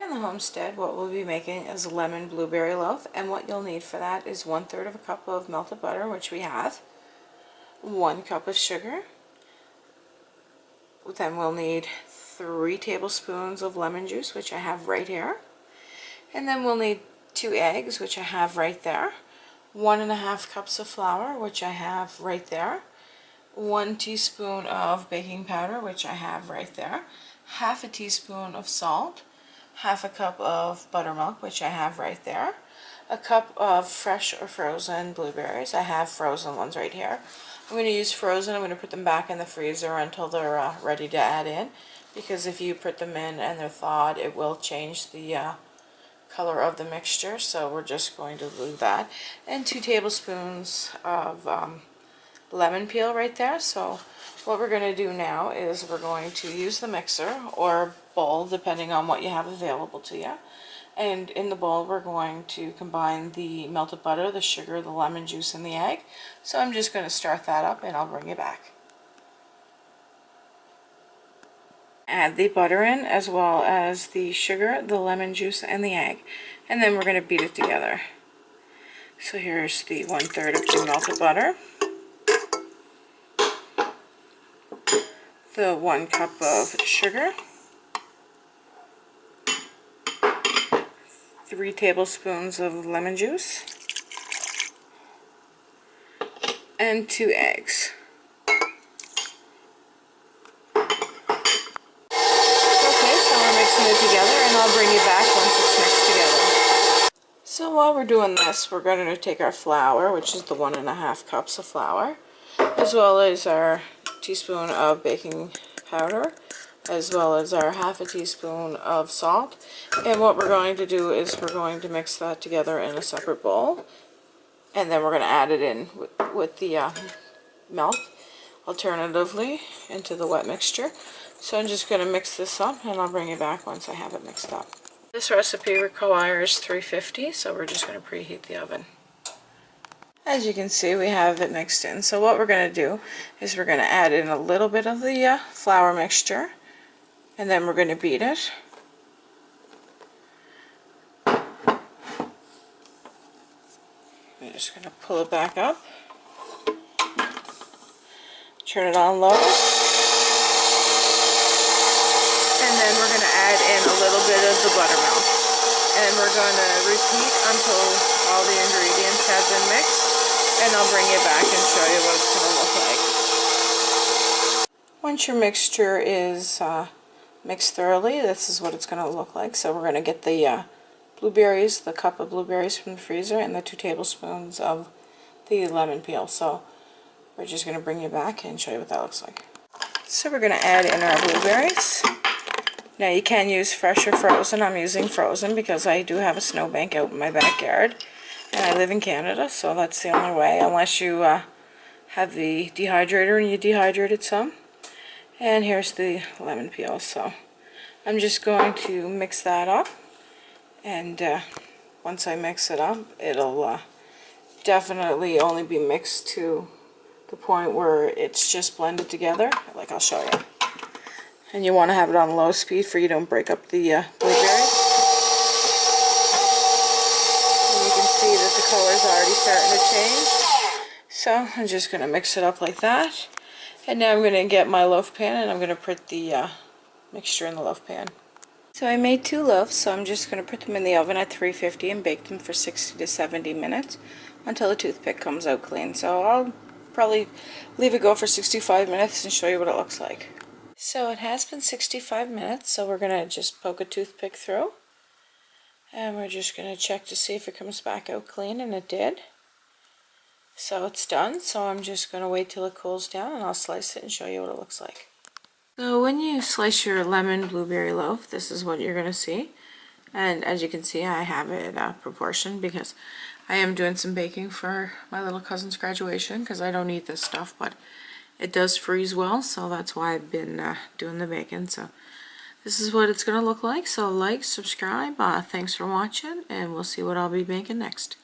in the homestead, what we'll be making is a lemon blueberry loaf, and what you'll need for that is 1/3 of a cup of melted butter, which we have, 1 cup of sugar, then we'll need 3 tablespoons of lemon juice, which I have right here, and then we'll need 2 eggs, which I have right there, 1½ cups of flour, which I have right there, 1 teaspoon of baking powder, which I have right there, 1/2 teaspoon of salt, 1/2 cup of buttermilk, which I have right there, a cup of fresh or frozen blueberries. I have frozen ones right here. I'm going to use frozen. I'm going to put them back in the freezer until they're ready to add in, because if you put them in and they're thawed, it will change the color of the mixture, so we're just going to do that. And 2 tablespoons of lemon peel right there. So what we're going to do now is we're going to use the mixer or bowl, depending on what you have available to you. And in the bowl we're going to combine the melted butter, the sugar, the lemon juice, and the egg. So I'm just going to start that up and I'll bring you back. Add the butter in, as well as the sugar, the lemon juice, and the egg. And then we're going to beat it together. So here's the 1/3 of the melted butter, the 1 cup of sugar, 3 tablespoons of lemon juice, and 2 eggs. Okay, so we're mixing it together, and I'll bring you back once it's mixed together. So while we're doing this, we're going to take our flour, which is the 1½ cups of flour, as well as our teaspoon of baking powder, as well as our 1/2 teaspoon of salt. And what we're going to do is we're going to mix that together in a separate bowl, and then we're going to add it in with the milk, alternatively into the wet mixture. So I'm just going to mix this up, and I'll bring you back once I have it mixed up. This recipe requires 350, so we're just going to preheat the oven. As you can see, we have it mixed in. So what we're going to do is we're going to add in a little bit of the flour mixture, and then we're going to beat it. We're just going to pull it back up, turn it on low, and then we're going to add in a little bit of the buttermilk. And we're going to repeat until all the ingredients have been mixed, and I'll bring you back and show you what it's going to look like. Once your mixture is mixed thoroughly, this is what it's going to look like. So we're going to get the blueberries, the cup of blueberries from the freezer, and the 2 tablespoons of the lemon peel. So we're just going to bring you back and show you what that looks like. So we're going to add in our blueberries. Now you can use fresh or frozen. I'm using frozen because I do have a snowbank out in my backyard, and I live in Canada, so that's the only way, unless you have the dehydrator and you dehydrate it some. And here's the lemon peel. So I'm just going to mix that up, and once I mix it up, it'll definitely only be mixed to the point where it's just blended together, like I'll show you. And you want to have it on low speed for you don't break up the blueberries. And you can see that the color is already starting to change. So I'm just going to mix it up like that. And now I'm going to get my loaf pan, and I'm going to put the mixture in the loaf pan. So I made 2 loaves, so I'm just going to put them in the oven at 350 and bake them for 60 to 70 minutes until the toothpick comes out clean. So I'll probably leave it go for 65 minutes and show you what it looks like. So it has been 65 minutes, so we're going to just poke a toothpick through, and we're just going to check to see if it comes back out clean, and it did. So it's done, so I'm just going to wait till it cools down, and I'll slice it and show you what it looks like. So when you slice your lemon blueberry loaf, this is what you're going to see. And as you can see, I have it proportioned because I am doing some baking for my little cousin's graduation, because I don't eat this stuff, but it does freeze well, so that's why I've been doing the baking. So this is what it's going to look like. So like, subscribe, thanks for watching, and we'll see what I'll be making next.